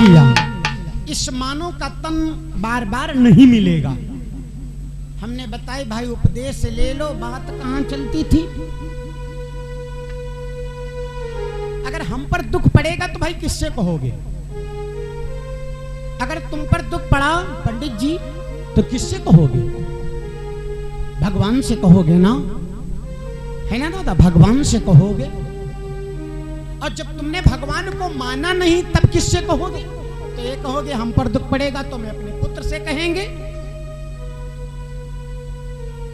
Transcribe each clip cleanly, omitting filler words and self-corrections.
लिया, इस मानव का तन बार बार नहीं मिलेगा। हमने बताई भाई उपदेश ले लो, बात कहां चलती थी। अगर हम पर दुख पड़ेगा तो भाई किससे कहोगे? अगर तुम पर दुख पड़ा पंडित जी तो किससे कहोगे? भगवान से कहोगे ना, है ना दादा? भगवान से कहोगे। और जब तुमने भगवान को माना नहीं तब किससे कहोगे? तो ये कहोगे हम पर दुख पड़ेगा तो मैं अपने पुत्र से कहेंगे,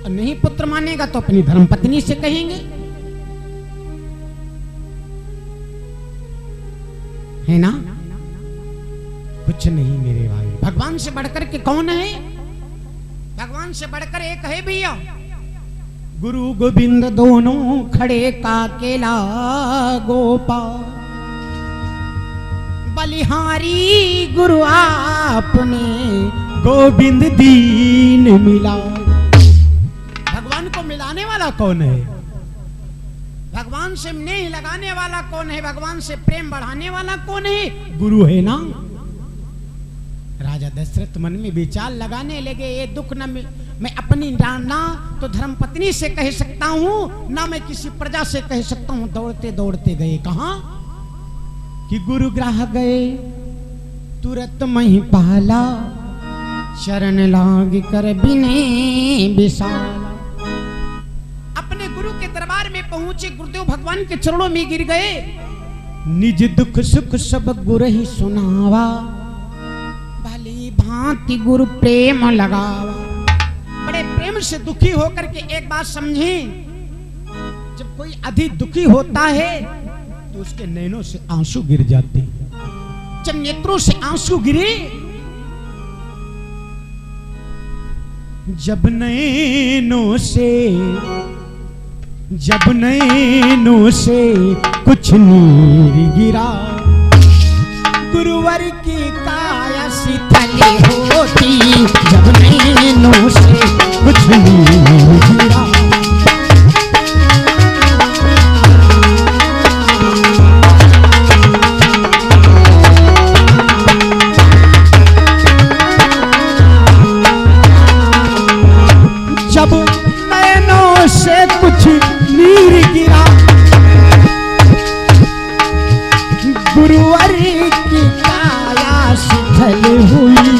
और नहीं पुत्र मानेगा तो अपनी धर्मपत्नी से कहेंगे, है ना? कुछ नहीं मेरे भाई, भगवान से बढ़कर के कौन है? भगवान से बढ़कर एक है भैया, गुरु गोविंद दोनों खड़े का केला गोपाल, बलिहारी गुरु आपने गोविंद दीन मिला। भगवान को मिलाने वाला कौन है? भगवान से नेह लगाने वाला कौन है? भगवान से प्रेम बढ़ाने वाला कौन है? गुरु है ना। राजा दशरथ मन में विचार लगाने लगे, ये दुख न मैं अपनी ना तो धर्मपत्नी से कह सकता हूँ, ना मैं किसी प्रजा से कह सकता हूँ। दौड़ते दौड़ते गए कहां कि गुरु ग्राह गए, तुरंत मही पाला, शरण लाग कर बिने विशाला। अपने गुरु के दरबार में पहुंचे, गुरुदेव भगवान के चरणों में गिर गए। निज दुख सुख सब गुरु ही सुनावा, भली भांति गुरु प्रेम लगावा। बड़े प्रेम से दुखी होकर के एक बात समझे, जब कोई अधिक दुखी होता है तो उसके नैनों से आंसू गिर जाते हैं। जब नेत्रों से आंसू गिरे, जब नैनों से कुछ नीर गिरा, गुरुवर की काया शीतल होती, जब नैनों से कुछ नीर गिरा। जब नैनों से कुछ नीर गिरा, गुरुवर की काया शीतल हुई,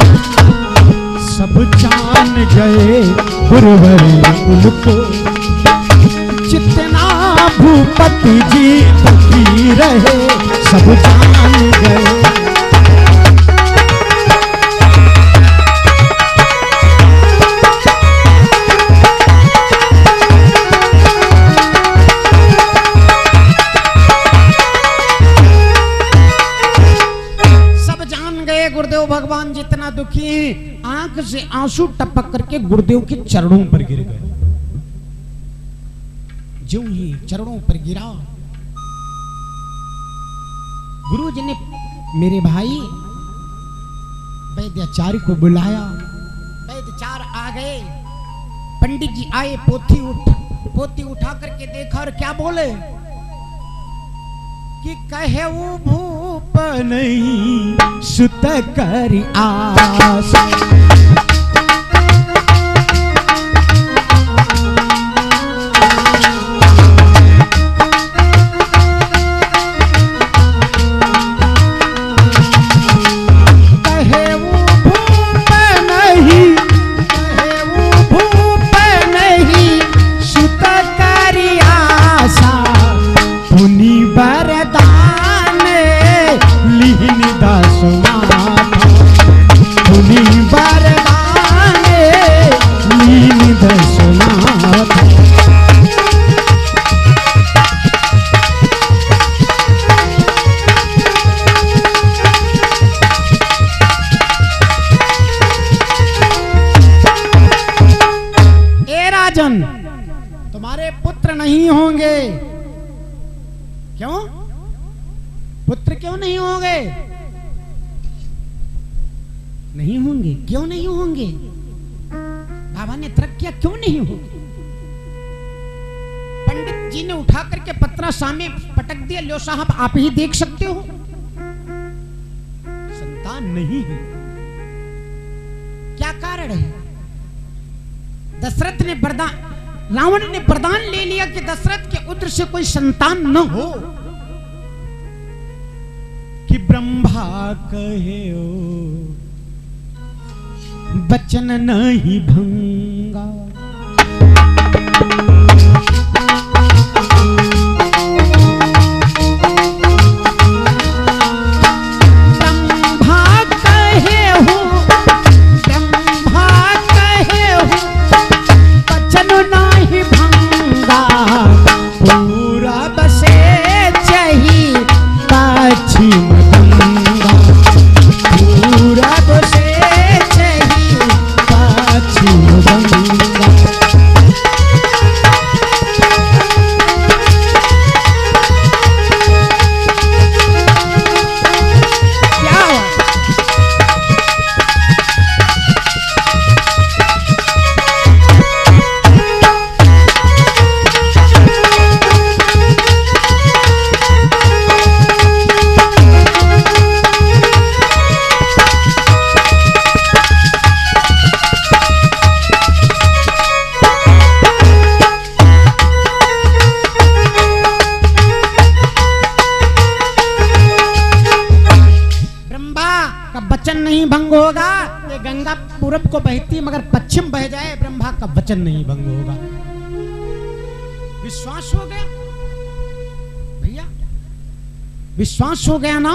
सब जान गए गुरुवर उनको, जितना भूपति जी पति रहे सब जान गए। गुरुदेव भगवान जितना दुखी है, आंख से आंसू टपक करके गुरुदेव के चरणों पर गिर गए। जो ही चरणों पर गिरा, गुरु जी ने मेरे भाई वैद्याचार्य को बुलाया। वैद्याचार्य आ गए, पंडित जी आए, पोथी उठा करके देखा और क्या बोले कि कहे वो भूप नहीं सुत कर आस, तुम्हारे पुत्र नहीं होंगे। क्यों पुत्र क्यों नहीं होंगे? नहीं होंगे, क्यों नहीं होंगे? बाबा ने तर्क किया क्यों नहीं होंगे। पंडित जी ने उठा करके पत्रा सामने पटक दिया, लो साहब आप ही देख सकते हो। संतान नहीं है। क्या कारण है? दशरथ ने वरदान, रावण ने वरदान ले लिया कि दशरथ के उदर से कोई संतान न हो, कि ब्रह्मा कहे वचन नहीं भंगा। नहीं भंग होगा। ये गंगा पूरब को बहती मगर पश्चिम बह जाए, ब्रह्मा का वचन नहीं भंग होगा। विश्वास हो गया भैया, विश्वास हो गया ना।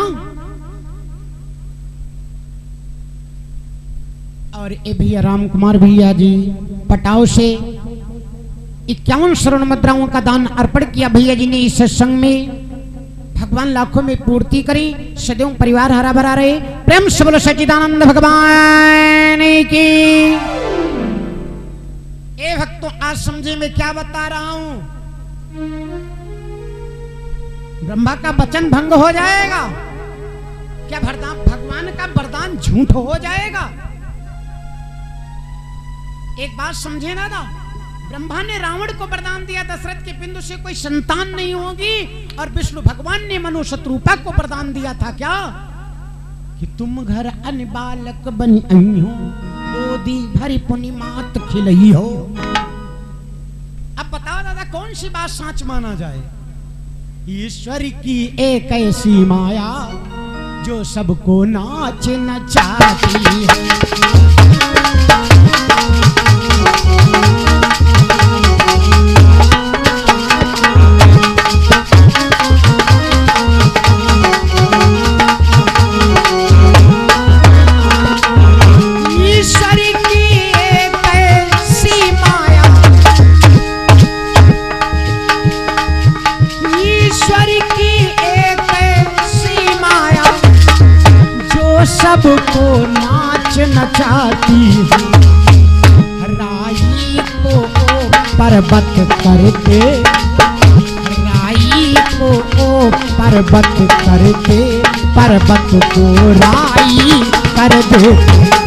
और ये भैया राम कुमार भैया जी पटाव से 51 स्वर्ण मुद्राओं का दान अर्पण किया भैया जी ने इस सत्संग में। भगवान लाखों में पूर्ति करी, सदैव परिवार हरा भरा रहे। प्रेम से बोलो सच्चिदानंद भगवान की। ए भक्तों, आज समझे मैं क्या बता रहा हूं। ब्रह्मा का वचन भंग हो जाएगा क्या? भगवान का वरदान झूठ हो जाएगा? एक बात समझे ना था, ब्रह्मा ने रावण को वरदान दिया दशरथ के पिंड से कोई संतान नहीं होगी, और विष्णु भगवान ने मनु शत्रुपा को वरदान दिया था क्या कि तुम घर अन बालक बनी आई हो, गोदी भरी पुनि मात खिलई हो। अब बताओ दादा, कौन सी बात सच माना जाए? ईश्वर की एक ऐसी माया जो सबको नाच नचाती है। सबको नाच नचाती है। राई को पर्वत करके, राई को पर्वत करके, पर्वत को राई कर दे।